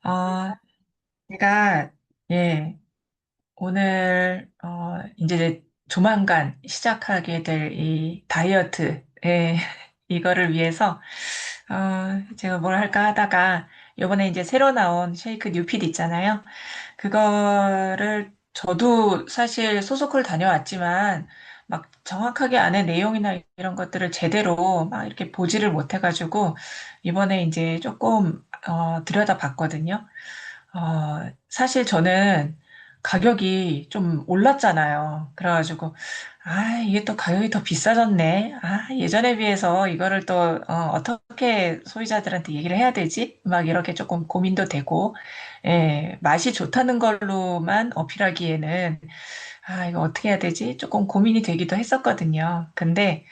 어, 제가, 예, 오늘, 이제 조만간 시작하게 될 이 다이어트, 이거를 위해서, 제가 뭘 할까 하다가, 요번에 이제 새로 나온 쉐이크 뉴핏 있잖아요. 그거를 저도 사실 소속을 다녀왔지만, 막 정확하게 안에 내용이나 이런 것들을 제대로 막 이렇게 보지를 못해가지고, 이번에 이제 조금, 들여다봤거든요. 사실 저는 가격이 좀 올랐잖아요. 그래가지고, 이게 또 가격이 더 비싸졌네. 예전에 비해서 이거를 또, 어떻게 소비자들한테 얘기를 해야 되지? 막 이렇게 조금 고민도 되고, 맛이 좋다는 걸로만 어필하기에는, 이거 어떻게 해야 되지? 조금 고민이 되기도 했었거든요. 근데,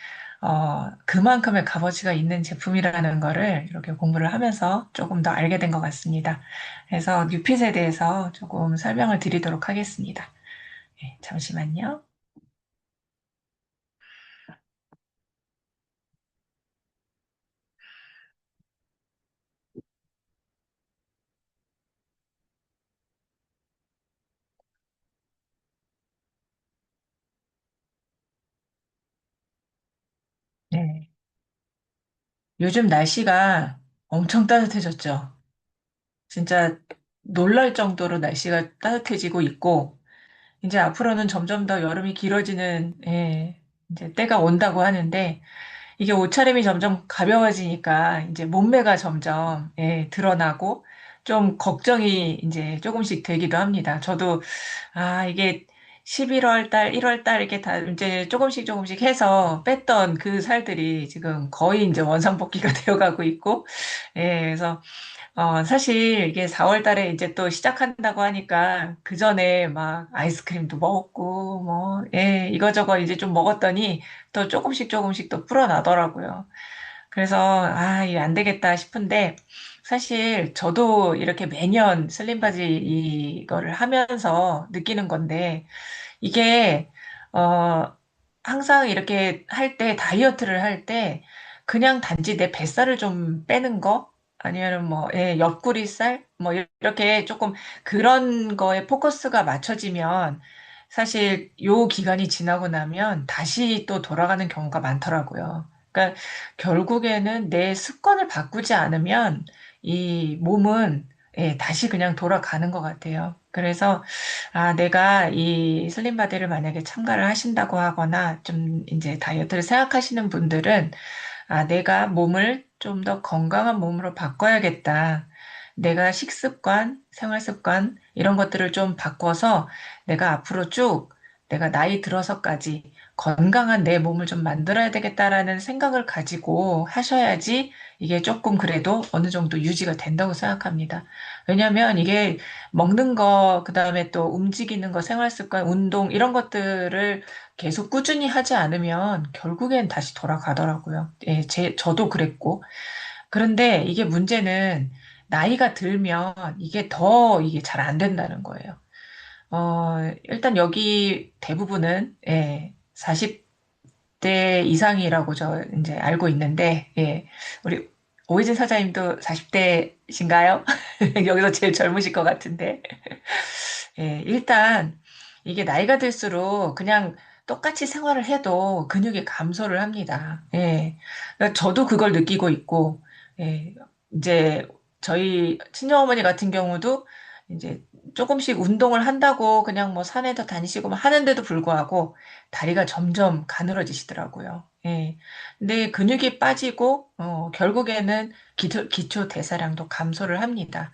그만큼의 값어치가 있는 제품이라는 거를 이렇게 공부를 하면서 조금 더 알게 된 것 같습니다. 그래서 뉴핏에 대해서 조금 설명을 드리도록 하겠습니다. 잠시만요. 네. 요즘 날씨가 엄청 따뜻해졌죠. 진짜 놀랄 정도로 날씨가 따뜻해지고 있고, 이제 앞으로는 점점 더 여름이 길어지는, 이제 때가 온다고 하는데, 이게 옷차림이 점점 가벼워지니까 이제 몸매가 점점 드러나고 좀 걱정이 이제 조금씩 되기도 합니다. 저도 이게 11월 달, 1월 달 이렇게 다 이제 조금씩 조금씩 해서 뺐던 그 살들이 지금 거의 이제 원상복귀가 되어가고 있고, 그래서 사실 이게 4월 달에 이제 또 시작한다고 하니까 그 전에 막 아이스크림도 먹었고, 뭐, 이거저거 이제 좀 먹었더니 또 조금씩 조금씩 또 불어나더라고요. 그래서, 이게 안 되겠다 싶은데, 사실 저도 이렇게 매년 슬림 바지 이거를 하면서 느끼는 건데, 이게, 어, 항상 이렇게 할 때, 다이어트를 할 때, 그냥 단지 내 뱃살을 좀 빼는 거? 아니면 뭐, 옆구리살? 뭐, 이렇게 조금 그런 거에 포커스가 맞춰지면, 사실 요 기간이 지나고 나면 다시 또 돌아가는 경우가 많더라고요. 그러니까 결국에는 내 습관을 바꾸지 않으면 이 몸은 다시 그냥 돌아가는 것 같아요. 그래서 내가 이 슬림 바디를 만약에 참가를 하신다고 하거나 좀 이제 다이어트를 생각하시는 분들은 내가 몸을 좀 더 건강한 몸으로 바꿔야겠다. 내가 식습관, 생활 습관 이런 것들을 좀 바꿔서 내가 앞으로 쭉 내가 나이 들어서까지 건강한 내 몸을 좀 만들어야 되겠다라는 생각을 가지고 하셔야지 이게 조금 그래도 어느 정도 유지가 된다고 생각합니다. 왜냐하면 이게 먹는 거, 그다음에 또 움직이는 거, 생활 습관, 운동 이런 것들을 계속 꾸준히 하지 않으면 결국엔 다시 돌아가더라고요. 저도 그랬고. 그런데 이게 문제는 나이가 들면 이게 잘 안 된다는 거예요. 일단 여기 대부분은 40대 이상이라고 저 이제 알고 있는데, 우리 오해진 사장님도 40대신가요? 여기서 제일 젊으실 것 같은데. 일단 이게 나이가 들수록 그냥 똑같이 생활을 해도 근육이 감소를 합니다. 그러니까 저도 그걸 느끼고 있고, 이제 저희 친정어머니 같은 경우도 이제 조금씩 운동을 한다고 그냥 뭐 산에도 다니시고 뭐 하는데도 불구하고 다리가 점점 가늘어지시더라고요. 근데 근육이 빠지고, 결국에는 기초 대사량도 감소를 합니다.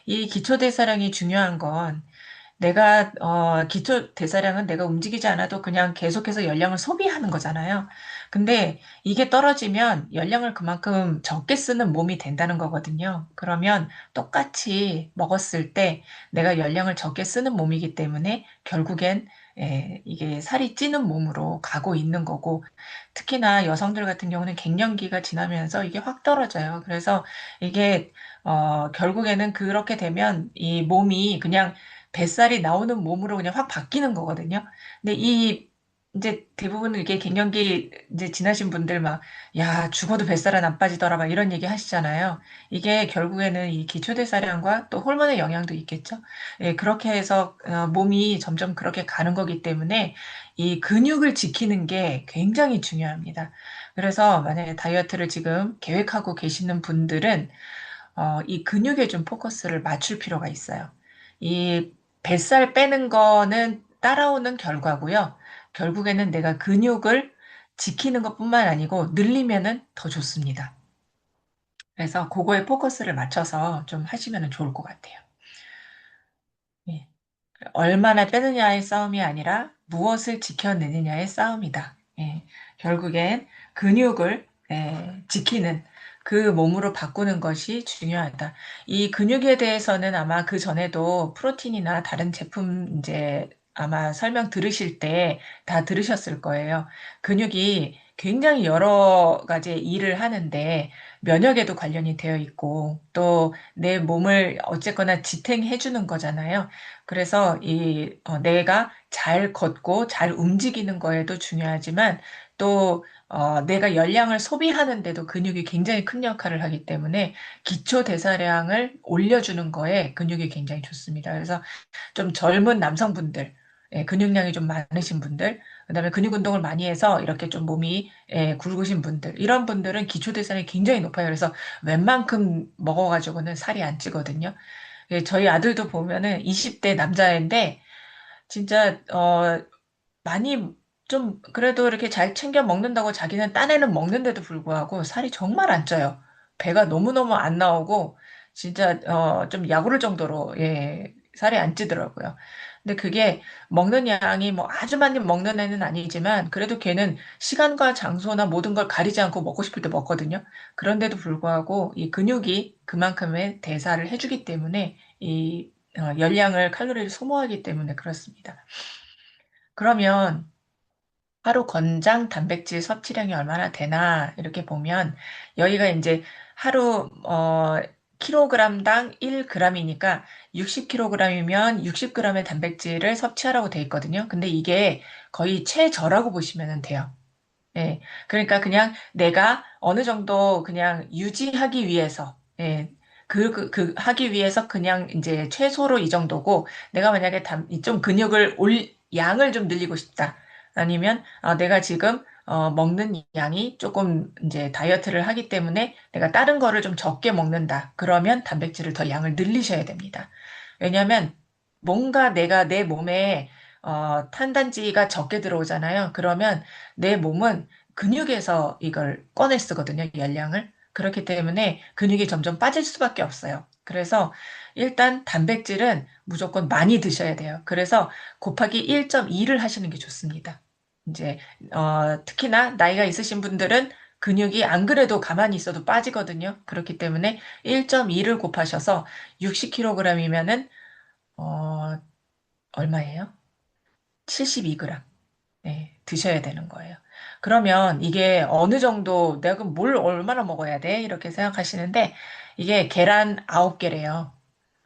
이 기초 대사량이 중요한 건 내가 기초 대사량은 내가 움직이지 않아도 그냥 계속해서 열량을 소비하는 거잖아요. 근데 이게 떨어지면 열량을 그만큼 적게 쓰는 몸이 된다는 거거든요. 그러면 똑같이 먹었을 때 내가 열량을 적게 쓰는 몸이기 때문에 결국엔 이게 살이 찌는 몸으로 가고 있는 거고, 특히나 여성들 같은 경우는 갱년기가 지나면서 이게 확 떨어져요. 그래서 이게 결국에는 그렇게 되면 이 몸이 그냥 뱃살이 나오는 몸으로 그냥 확 바뀌는 거거든요. 근데 이 이제 대부분 이게 갱년기 이제 지나신 분들 막, 야, 죽어도 뱃살은 안 빠지더라, 막 이런 얘기 하시잖아요. 이게 결국에는 이 기초대사량과 또 호르몬의 영향도 있겠죠. 예, 그렇게 해서 몸이 점점 그렇게 가는 거기 때문에 이 근육을 지키는 게 굉장히 중요합니다. 그래서 만약에 다이어트를 지금 계획하고 계시는 분들은 이 근육에 좀 포커스를 맞출 필요가 있어요. 이 뱃살 빼는 거는 따라오는 결과고요. 결국에는 내가 근육을 지키는 것뿐만 아니고 늘리면은 더 좋습니다. 그래서 그거에 포커스를 맞춰서 좀 하시면 좋을 것 같아요. 예. 얼마나 빼느냐의 싸움이 아니라 무엇을 지켜내느냐의 싸움이다. 예, 결국엔 근육을 지키는 그 몸으로 바꾸는 것이 중요하다. 이 근육에 대해서는 아마 그 전에도 프로틴이나 다른 제품 이제 아마 설명 들으실 때 다 들으셨을 거예요. 근육이 굉장히 여러 가지 일을 하는데 면역에도 관련이 되어 있고 또 내 몸을 어쨌거나 지탱해 주는 거잖아요. 그래서 내가 잘 걷고 잘 움직이는 거에도 중요하지만 또 내가 열량을 소비하는데도 근육이 굉장히 큰 역할을 하기 때문에 기초 대사량을 올려주는 거에 근육이 굉장히 좋습니다. 그래서 좀 젊은 남성분들, 근육량이 좀 많으신 분들, 그다음에 근육 운동을 많이 해서 이렇게 좀 몸이 굵으신 분들, 이런 분들은 기초 대사량이 굉장히 높아요. 그래서 웬만큼 먹어가지고는 살이 안 찌거든요. 저희 아들도 보면은 20대 남자인데 진짜 많이 좀 그래도 이렇게 잘 챙겨 먹는다고 자기는 딴에는 먹는데도 불구하고 살이 정말 안 쪄요. 배가 너무너무 안 나오고 진짜 좀 약오를 정도로 살이 안 찌더라고요. 근데 그게 먹는 양이 뭐 아주 많이 먹는 애는 아니지만 그래도 걔는 시간과 장소나 모든 걸 가리지 않고 먹고 싶을 때 먹거든요. 그런데도 불구하고 이 근육이 그만큼의 대사를 해주기 때문에 이 열량을 칼로리를 소모하기 때문에 그렇습니다. 그러면 하루 권장 단백질 섭취량이 얼마나 되나 이렇게 보면 여기가 이제 하루 킬로그램당 1g이니까 60kg이면 60g의 단백질을 섭취하라고 돼 있거든요. 근데 이게 거의 최저라고 보시면 돼요. 예. 그러니까 그냥 내가 어느 정도 그냥 유지하기 위해서, 하기 위해서 그냥 이제 최소로 이 정도고, 내가 만약에 좀 양을 좀 늘리고 싶다. 아니면, 내가 지금, 먹는 양이 조금 이제 다이어트를 하기 때문에 내가 다른 거를 좀 적게 먹는다. 그러면 단백질을 더 양을 늘리셔야 됩니다. 왜냐하면 뭔가 내가 내 몸에 탄단지가 적게 들어오잖아요. 그러면 내 몸은 근육에서 이걸 꺼내 쓰거든요, 열량을. 그렇기 때문에 근육이 점점 빠질 수밖에 없어요. 그래서 일단 단백질은 무조건 많이 드셔야 돼요. 그래서 곱하기 1.2를 하시는 게 좋습니다. 이제 특히나 나이가 있으신 분들은 근육이 안 그래도 가만히 있어도 빠지거든요. 그렇기 때문에 1.2를 곱하셔서 60kg이면은 얼마예요? 72g. 네, 드셔야 되는 거예요. 그러면 이게 어느 정도 내가 그럼 뭘 얼마나 먹어야 돼? 이렇게 생각하시는데 이게 계란 9개래요.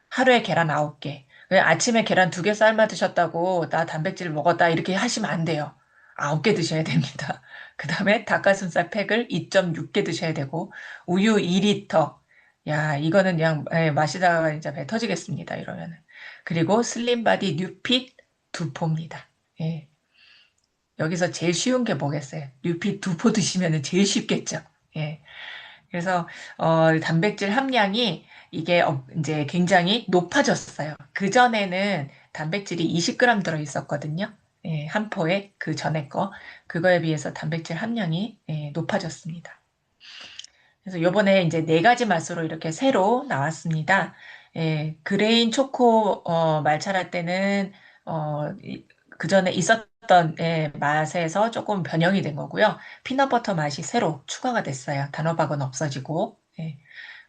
하루에 계란 9개. 아침에 계란 2개 삶아 드셨다고 나 단백질 먹었다 이렇게 하시면 안 돼요. 9개 드셔야 됩니다. 그 다음에 닭가슴살 팩을 2.6개 드셔야 되고 우유 2리터. 야, 이거는 그냥 마시다가 이제 배 터지겠습니다. 이러면은. 그리고 슬림바디 뉴핏 2포입니다. 예. 여기서 제일 쉬운 게 뭐겠어요? 뉴핏 2포 드시면 제일 쉽겠죠. 예. 그래서 단백질 함량이 이게 이제 굉장히 높아졌어요. 그전에는 단백질이 20g 들어 있었거든요. 예, 한 포에 그 전에 그거에 비해서 단백질 함량이 높아졌습니다. 그래서 요번에 이제 네 가지 맛으로 이렇게 새로 나왔습니다. 그레인 초코 말차 라떼는 그전에 있었던 맛에서 조금 변형이 된 거고요. 피넛버터 맛이 새로 추가가 됐어요. 단호박은 없어지고.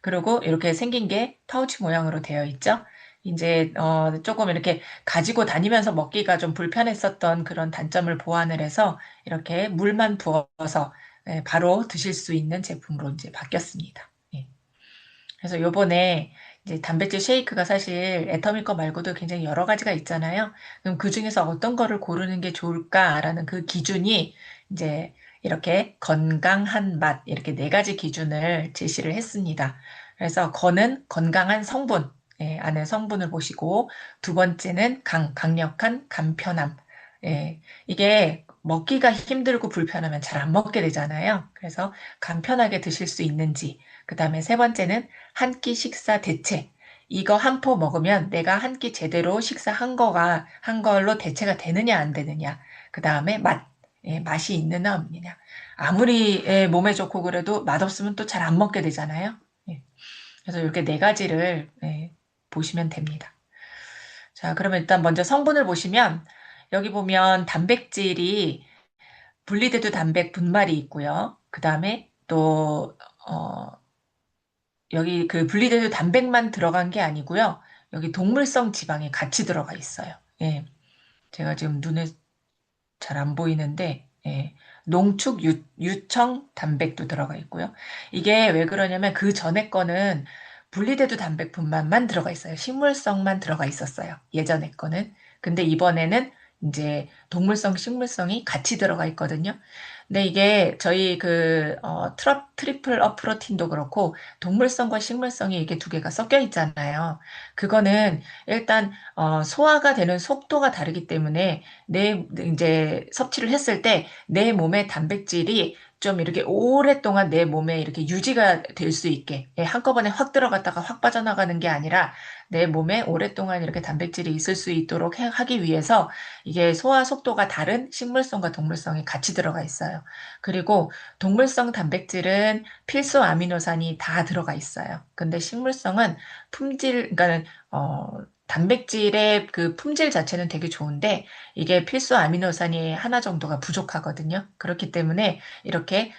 그리고 이렇게 생긴 게 파우치 모양으로 되어 있죠. 이제 조금 이렇게 가지고 다니면서 먹기가 좀 불편했었던 그런 단점을 보완을 해서 이렇게 물만 부어서 바로 드실 수 있는 제품으로 이제 바뀌었습니다. 예. 그래서 요번에 이제 단백질 쉐이크가 사실 애터미 거 말고도 굉장히 여러 가지가 있잖아요. 그럼 그 중에서 어떤 거를 고르는 게 좋을까라는 그 기준이 이제 이렇게 건강한 맛, 이렇게 네 가지 기준을 제시를 했습니다. 그래서 건은 건강한 성분, 예, 안에 성분을 보시고, 두 번째는 강력한 간편함. 예, 이게 먹기가 힘들고 불편하면 잘 안 먹게 되잖아요. 그래서 간편하게 드실 수 있는지, 그 다음에 세 번째는 한 끼 식사 대체. 이거 한 포 먹으면 내가 한 끼 제대로 한 걸로 대체가 되느냐, 안 되느냐. 그 다음에 맛. 예, 맛이 있느냐, 없느냐. 아무리 예, 몸에 좋고 그래도 맛없으면 또 잘 안 먹게 되잖아요. 예, 그래서 이렇게 네 가지를 예, 보시면 됩니다. 자, 그러면 일단 먼저 성분을 보시면 여기 보면 단백질이 분리대도 단백 분말이 있고요. 그 다음에 또 여기 그 분리대도 단백만 들어간 게 아니고요. 여기 동물성 지방이 같이 들어가 있어요. 예. 제가 지금 눈에 잘 안 보이는데, 예. 유청 단백도 들어가 있고요. 이게 왜 그러냐면 그 전에 거는 분리대도 단백분만만 들어가 있어요. 식물성만 들어가 있었어요. 예전에 거는. 근데 이번에는 이제 동물성, 식물성이 같이 들어가 있거든요. 근데 이게 저희 트리플 어프로틴도 그렇고 동물성과 식물성이 이게 두 개가 섞여 있잖아요. 그거는 일단 소화가 되는 속도가 다르기 때문에 이제 섭취를 했을 때 내 몸의 단백질이 좀 이렇게 오랫동안 내 몸에 이렇게 유지가 될 수 있게 예, 한꺼번에 확 들어갔다가 확 빠져나가는 게 아니라 내 몸에 오랫동안 이렇게 단백질이 있을 수 있도록 하기 위해서 이게 소화 속도가 다른 식물성과 동물성이 같이 들어가 있어요. 그리고 동물성 단백질은 필수 아미노산이 다 들어가 있어요. 근데 식물성은 그러니까 단백질의 그 품질 자체는 되게 좋은데 이게 필수 아미노산이 하나 정도가 부족하거든요. 그렇기 때문에 이렇게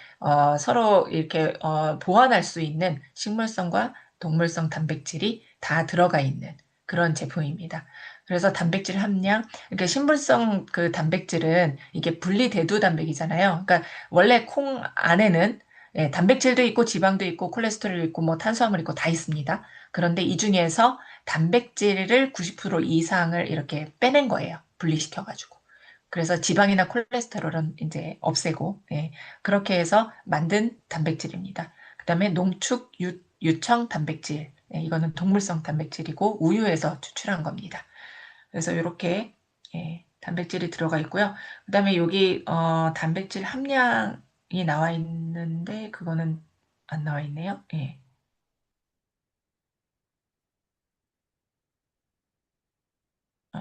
서로 이렇게 보완할 수 있는 식물성과 동물성 단백질이 다 들어가 있는 그런 제품입니다. 그래서 단백질 함량, 그러니까 식물성 그 단백질은 이게 분리대두 단백이잖아요. 그러니까 원래 콩 안에는 예, 단백질도 있고 지방도 있고 콜레스테롤도 있고 뭐 탄수화물 있고 다 있습니다. 그런데 이 중에서 단백질을 90% 이상을 이렇게 빼낸 거예요. 분리시켜가지고. 그래서 지방이나 콜레스테롤은 이제 없애고, 예, 그렇게 해서 만든 단백질입니다. 그 다음에 유청 단백질. 예, 이거는 동물성 단백질이고 우유에서 추출한 겁니다. 그래서 이렇게 예, 단백질이 들어가 있고요. 그 다음에 여기 단백질 함량이 나와 있는데 그거는 안 나와 있네요. 예. 어,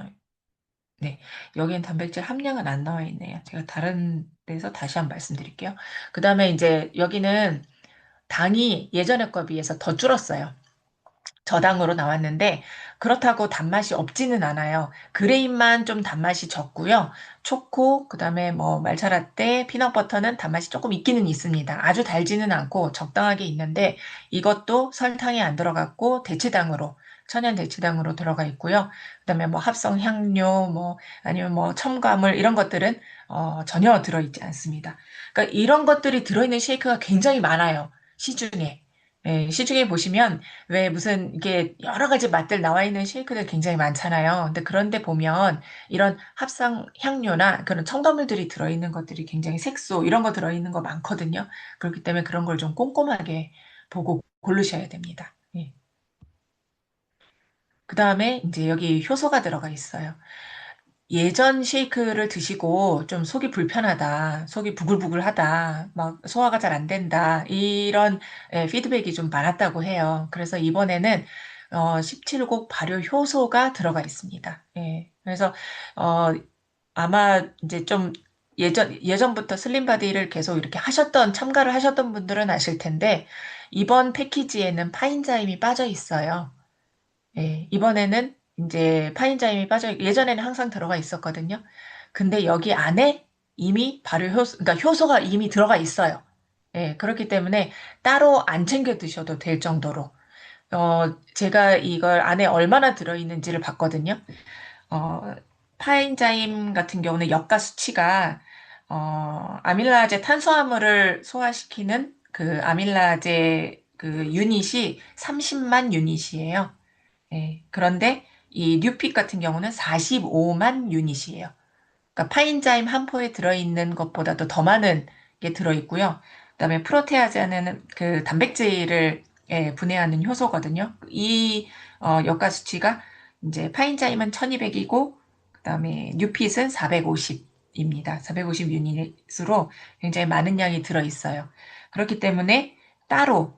네, 여기엔 단백질 함량은 안 나와 있네요. 제가 다른 데서 다시 한번 말씀드릴게요. 그 다음에 이제 여기는 당이 예전에 거 비해서 더 줄었어요. 저당으로 나왔는데 그렇다고 단맛이 없지는 않아요. 그레인만 좀 단맛이 적고요. 초코, 그다음에 뭐 말차라떼, 피넛버터는 단맛이 조금 있기는 있습니다. 아주 달지는 않고 적당하게 있는데 이것도 설탕이 안 들어갔고 대체당으로 천연 대체당으로 들어가 있고요. 그다음에 뭐 합성 향료 뭐 아니면 뭐 첨가물 이런 것들은 전혀 들어있지 않습니다. 그러니까 이런 것들이 들어있는 쉐이크가 굉장히 많아요. 시중에. 예, 시중에 보시면 왜 무슨 이게 여러 가지 맛들 나와 있는 쉐이크들 굉장히 많잖아요. 근데 그런데 보면 이런 합성 향료나 그런 첨가물들이 들어있는 것들이 굉장히 색소 이런 거 들어있는 거 많거든요. 그렇기 때문에 그런 걸 좀 꼼꼼하게 보고 고르셔야 됩니다. 예. 그 다음에 이제 여기 효소가 들어가 있어요. 예전 쉐이크를 드시고 좀 속이 불편하다, 속이 부글부글하다, 막 소화가 잘 안 된다, 이런 피드백이 좀 많았다고 해요. 그래서 이번에는 17곡 발효 효소가 들어가 있습니다. 예. 그래서 어, 아마 이제 좀 예전부터 슬림바디를 계속 이렇게 참가를 하셨던 분들은 아실 텐데, 이번 패키지에는 파인자임이 빠져 있어요. 예, 이번에는 이제 파인자임이 예전에는 항상 들어가 있었거든요. 근데 여기 안에 이미 그러니까 효소가 이미 들어가 있어요. 예, 그렇기 때문에 따로 안 챙겨 드셔도 될 정도로, 제가 이걸 안에 얼마나 들어있는지를 봤거든요. 어, 파인자임 같은 경우는 역가 수치가, 아밀라제 탄수화물을 소화시키는 그 아밀라제 그 유닛이 30만 유닛이에요. 그런데 이 뉴핏 같은 경우는 45만 유닛이에요. 그러니까 파인자임 한 포에 들어있는 것보다도 더 많은 게 들어있고요. 그다음에 프로테아제는 그 단백질을 분해하는 효소거든요. 이 역가 수치가 이제 파인자임은 1200이고 그다음에 뉴핏은 450입니다. 450 유닛으로 굉장히 많은 양이 들어있어요. 그렇기 때문에 따로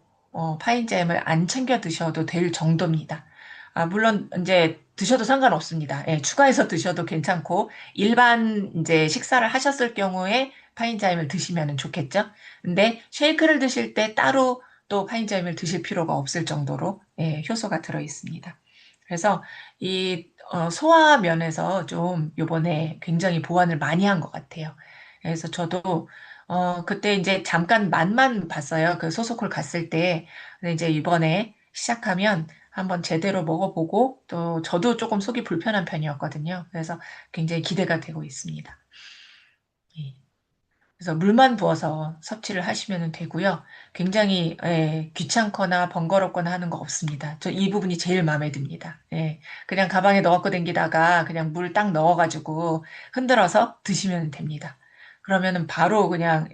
파인자임을 안 챙겨 드셔도 될 정도입니다. 물론 이제 드셔도 상관없습니다. 추가해서 드셔도 괜찮고 일반 이제 식사를 하셨을 경우에 파인자임을 드시면 좋겠죠. 근데 쉐이크를 드실 때 따로 또 파인자임을 드실 필요가 없을 정도로 효소가 들어 있습니다. 그래서 이 소화 면에서 좀 요번에 굉장히 보완을 많이 한 것 같아요. 그래서 저도 그때 이제 잠깐 맛만 봤어요. 그 소소콜 갔을 때. 근데 이제 이번에 시작하면 한번 제대로 먹어보고 또 저도 조금 속이 불편한 편이었거든요. 그래서 굉장히 기대가 되고 있습니다. 예. 그래서 물만 부어서 섭취를 하시면 되고요. 굉장히 귀찮거나 번거롭거나 하는 거 없습니다. 저 이 부분이 제일 마음에 듭니다. 그냥 가방에 넣어갖고 댕기다가 그냥 물 딱 넣어가지고 흔들어서 드시면 됩니다. 그러면은 바로 그냥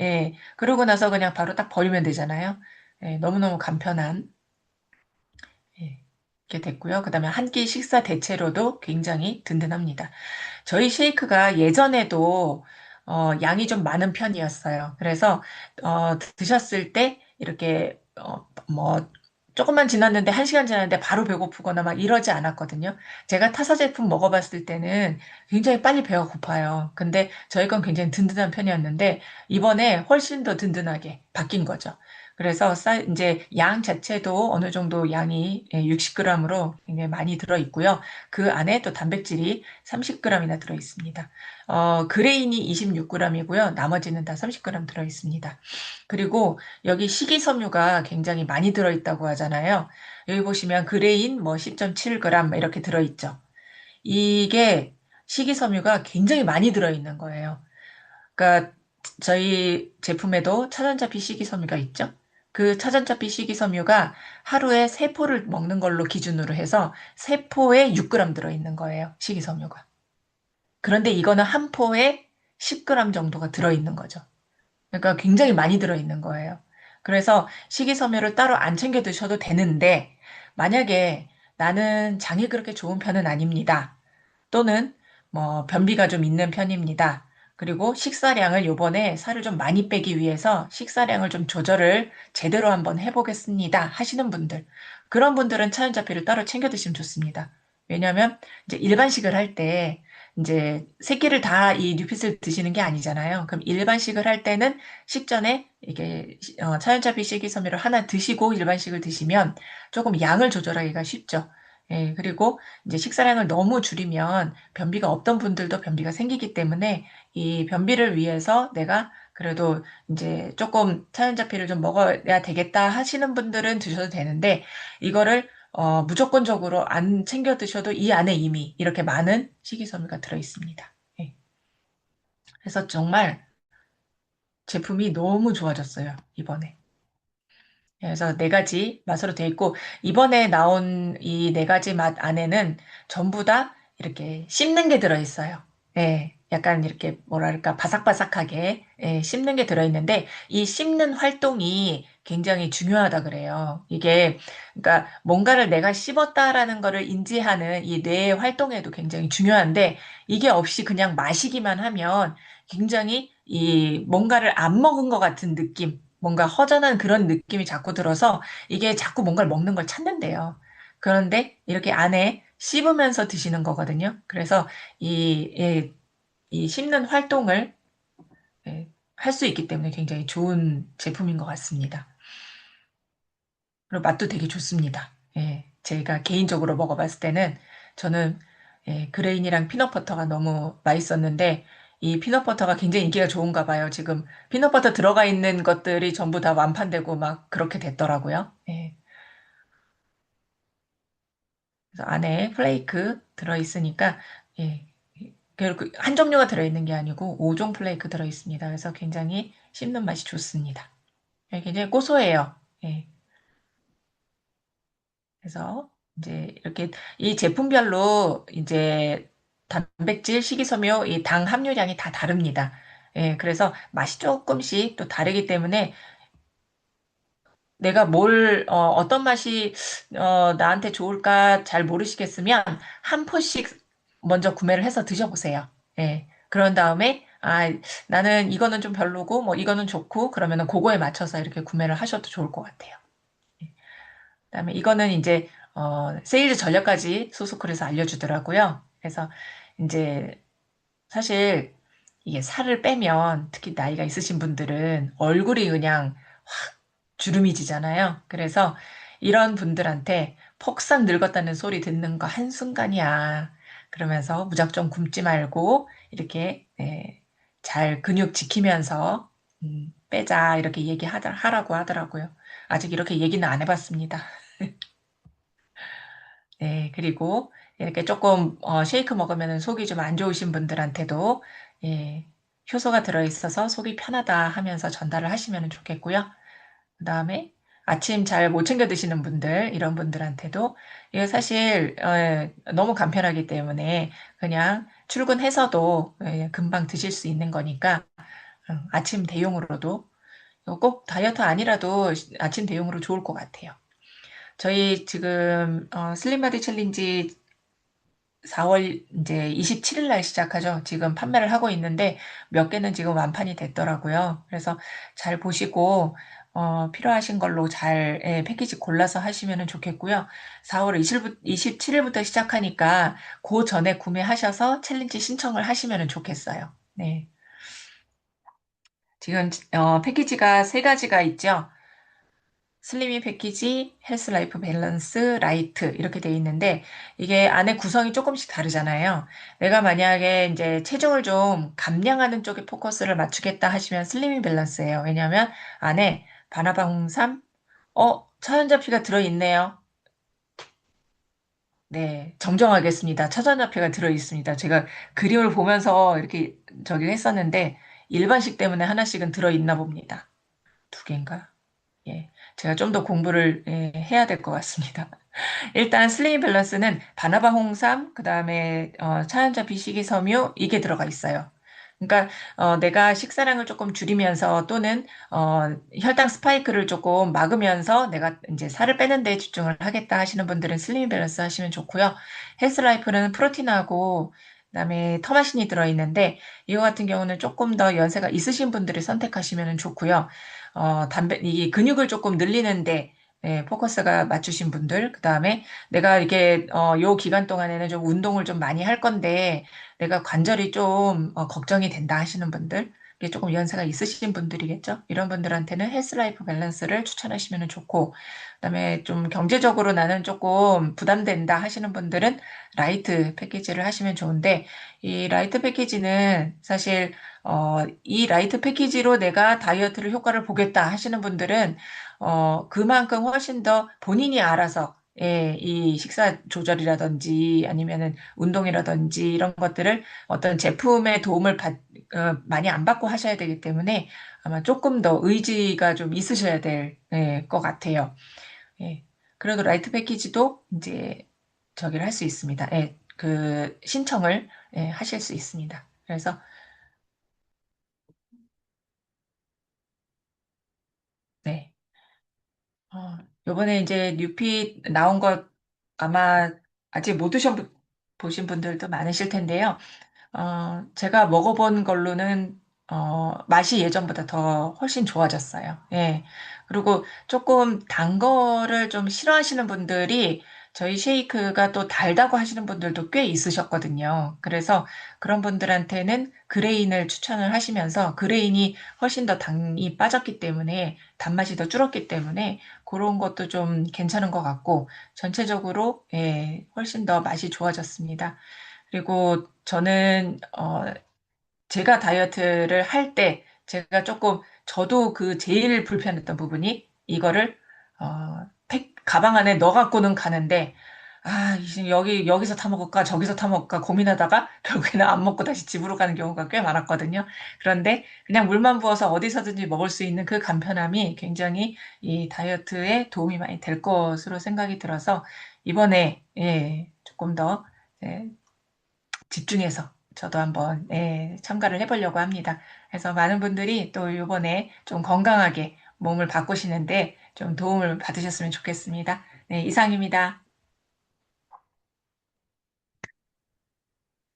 그러고 나서 그냥 바로 딱 버리면 되잖아요. 너무너무 간편한 예, 이렇게 됐고요. 그다음에 한 끼 식사 대체로도 굉장히 든든합니다. 저희 쉐이크가 예전에도 양이 좀 많은 편이었어요. 그래서 드셨을 때 이렇게 뭐 조금만 지났는데 한 시간 지났는데 바로 배고프거나 막 이러지 않았거든요. 제가 타사 제품 먹어봤을 때는 굉장히 빨리 배가 고파요. 근데 저희 건 굉장히 든든한 편이었는데 이번에 훨씬 더 든든하게 바뀐 거죠. 그래서 이제 양 자체도 어느 정도 양이 60g으로 굉장히 많이 들어 있고요. 그 안에 또 단백질이 30g이나 들어 있습니다. 그레인이 26g이고요. 나머지는 다 30g 들어 있습니다. 그리고 여기 식이섬유가 굉장히 많이 들어 있다고 하잖아요. 여기 보시면 그레인 뭐 10.7g 이렇게 들어 있죠. 이게 식이섬유가 굉장히 많이 들어 있는 거예요. 그러니까 저희 제품에도 차전자피 식이섬유가 있죠. 그 차전자피 식이섬유가 하루에 3포를 먹는 걸로 기준으로 해서 3포에 6g 들어있는 거예요. 식이섬유가. 그런데 이거는 한 포에 10g 정도가 들어있는 거죠. 그러니까 굉장히 많이 들어있는 거예요. 그래서 식이섬유를 따로 안 챙겨 드셔도 되는데 만약에 나는 장이 그렇게 좋은 편은 아닙니다. 또는 뭐 변비가 좀 있는 편입니다. 그리고 식사량을 요번에 살을 좀 많이 빼기 위해서 식사량을 좀 조절을 제대로 한번 해보겠습니다. 하시는 분들. 그런 분들은 차연자피를 따로 챙겨 드시면 좋습니다. 왜냐하면 이제 일반식을 할 때 이제 세 끼를 다 이 뉴핏을 드시는 게 아니잖아요. 그럼 일반식을 할 때는 식전에 이게 차연자피 식이섬유를 하나 드시고 일반식을 드시면 조금 양을 조절하기가 쉽죠. 그리고 이제 식사량을 너무 줄이면 변비가 없던 분들도 변비가 생기기 때문에 이 변비를 위해서 내가 그래도 이제 조금 차연자피를 좀 먹어야 되겠다 하시는 분들은 드셔도 되는데 이거를 무조건적으로 안 챙겨 드셔도 이 안에 이미 이렇게 많은 식이섬유가 들어 있습니다. 예. 그래서 정말 제품이 너무 좋아졌어요, 이번에. 그래서 네 가지 맛으로 되어 있고, 이번에 나온 이 네 가지 맛 안에는 전부 다 이렇게 씹는 게 들어있어요. 약간 이렇게 뭐랄까 바삭바삭하게 씹는 게 들어있는데, 이 씹는 활동이 굉장히 중요하다 그래요. 이게, 그러니까 뭔가를 내가 씹었다라는 거를 인지하는 이 뇌의 활동에도 굉장히 중요한데, 이게 없이 그냥 마시기만 하면 굉장히 이 뭔가를 안 먹은 것 같은 느낌, 뭔가 허전한 그런 느낌이 자꾸 들어서 이게 자꾸 뭔가를 먹는 걸 찾는데요. 그런데 이렇게 안에 씹으면서 드시는 거거든요. 그래서 이 씹는 활동을 할 수 있기 때문에 굉장히 좋은 제품인 것 같습니다. 그리고 맛도 되게 좋습니다. 제가 개인적으로 먹어봤을 때는 저는 그레인이랑 피넛버터가 너무 맛있었는데 이 피넛버터가 굉장히 인기가 좋은가 봐요. 지금 피넛버터 들어가 있는 것들이 전부 다 완판되고 막 그렇게 됐더라고요. 그래서 안에 플레이크 들어있으니까 예, 결국 한 종류가 들어있는 게 아니고 5종 플레이크 들어있습니다. 그래서 굉장히 씹는 맛이 좋습니다. 굉장히 고소해요. 예, 그래서 이제 이렇게 이 제품별로 이제 단백질, 식이섬유, 이 당 함유량이 다 다릅니다. 예, 그래서 맛이 조금씩 또 다르기 때문에 내가 어떤 맛이, 나한테 좋을까 잘 모르시겠으면 한 포씩 먼저 구매를 해서 드셔보세요. 예. 그런 다음에, 나는 이거는 좀 별로고, 뭐, 이거는 좋고, 그러면은 그거에 맞춰서 이렇게 구매를 하셔도 좋을 것 같아요. 예. 그다음에 이거는 이제, 세일즈 전략까지 소스쿨에서 알려주더라고요. 그래서 이제 사실 이게 살을 빼면 특히 나이가 있으신 분들은 얼굴이 그냥 확 주름이 지잖아요. 그래서 이런 분들한테 폭삭 늙었다는 소리 듣는 거 한순간이야. 그러면서 무작정 굶지 말고 이렇게 잘 근육 지키면서 빼자 이렇게 하라고 하더라고요. 아직 이렇게 얘기는 안 해봤습니다. 네, 그리고 이렇게 조금 쉐이크 먹으면 속이 좀 안 좋으신 분들한테도 예, 효소가 들어있어서 속이 편하다 하면서 전달을 하시면 좋겠고요. 그다음에 아침 잘 못 챙겨 드시는 분들, 이런 분들한테도 이게 사실 너무 간편하기 때문에 그냥 출근해서도 금방 드실 수 있는 거니까 아침 대용으로도 꼭 다이어트 아니라도 아침 대용으로 좋을 것 같아요. 저희 지금 슬림바디 챌린지 4월 이제 27일 날 시작하죠. 지금 판매를 하고 있는데 몇 개는 지금 완판이 됐더라고요. 그래서 잘 보시고 필요하신 걸로 잘 패키지 골라서 하시면 좋겠고요. 4월 27일부터 시작하니까 그 전에 구매하셔서 챌린지 신청을 하시면 좋겠어요. 네. 지금 패키지가 세 가지가 있죠. 슬리밍 패키지, 헬스 라이프 밸런스, 라이트 이렇게 돼 있는데 이게 안에 구성이 조금씩 다르잖아요. 내가 만약에 이제 체중을 좀 감량하는 쪽에 포커스를 맞추겠다 하시면 슬리밍 밸런스예요. 왜냐하면 안에 바나나 홍삼, 차연자피가 들어있네요. 네, 정정하겠습니다. 차전자피가 들어있습니다. 제가 그림을 보면서 이렇게 저기 했었는데 일반식 때문에 하나씩은 들어있나 봅니다. 두 개인가? 예, 제가 좀 더 공부를 해야 될 것 같습니다. 일단 슬리임 밸런스는 바나바 홍삼, 그 다음에 차연자 비식이 섬유 이게 들어가 있어요. 그러니까 내가 식사량을 조금 줄이면서 또는 혈당 스파이크를 조금 막으면서 내가 이제 살을 빼는 데 집중을 하겠다 하시는 분들은 슬리임 밸런스 하시면 좋고요. 헬스라이프는 프로틴하고 그다음에 터마신이 들어있는데 이거 같은 경우는 조금 더 연세가 있으신 분들이 선택하시면 좋고요. 이 근육을 조금 늘리는데 포커스가 맞추신 분들, 그 다음에 내가 이게, 요 기간 동안에는 좀 운동을 좀 많이 할 건데, 내가 관절이 좀, 걱정이 된다 하시는 분들, 이게 조금 연세가 있으신 분들이겠죠? 이런 분들한테는 헬스라이프 밸런스를 추천하시면 좋고, 그 다음에 좀 경제적으로 나는 조금 부담된다 하시는 분들은 라이트 패키지를 하시면 좋은데, 이 라이트 패키지는 사실, 이 라이트 패키지로 내가 다이어트를 효과를 보겠다 하시는 분들은 그만큼 훨씬 더 본인이 알아서 이 식사 조절이라든지 아니면은 운동이라든지 이런 것들을 어떤 제품의 도움을 많이 안 받고 하셔야 되기 때문에 아마 조금 더 의지가 좀 있으셔야 될 것 같아요. 예. 그래도 라이트 패키지도 이제 저기를 할 수 있습니다. 그 신청을 하실 수 있습니다. 그래서 네. 요번에 이제 뉴핏 나온 것 아마 아직 못 보신 분들도 많으실 텐데요. 제가 먹어본 걸로는, 맛이 예전보다 더 훨씬 좋아졌어요. 예. 그리고 조금 단 거를 좀 싫어하시는 분들이 저희 쉐이크가 또 달다고 하시는 분들도 꽤 있으셨거든요. 그래서 그런 분들한테는 그레인을 추천을 하시면서 그레인이 훨씬 더 당이 빠졌기 때문에 단맛이 더 줄었기 때문에 그런 것도 좀 괜찮은 것 같고 전체적으로 훨씬 더 맛이 좋아졌습니다. 그리고 저는 제가 다이어트를 할 때 제가 조금 저도 그 제일 불편했던 부분이 이거를 가방 안에 넣어 갖고는 가는데 지금 여기서 타 먹을까, 저기서 타 먹을까 고민하다가 결국에는 안 먹고 다시 집으로 가는 경우가 꽤 많았거든요. 그런데 그냥 물만 부어서 어디서든지 먹을 수 있는 그 간편함이 굉장히 이 다이어트에 도움이 많이 될 것으로 생각이 들어서 이번에, 조금 더, 예, 집중해서 저도 한번, 참가를 해보려고 합니다. 그래서 많은 분들이 또 이번에 좀 건강하게 몸을 바꾸시는데 좀 도움을 받으셨으면 좋겠습니다. 네, 이상입니다.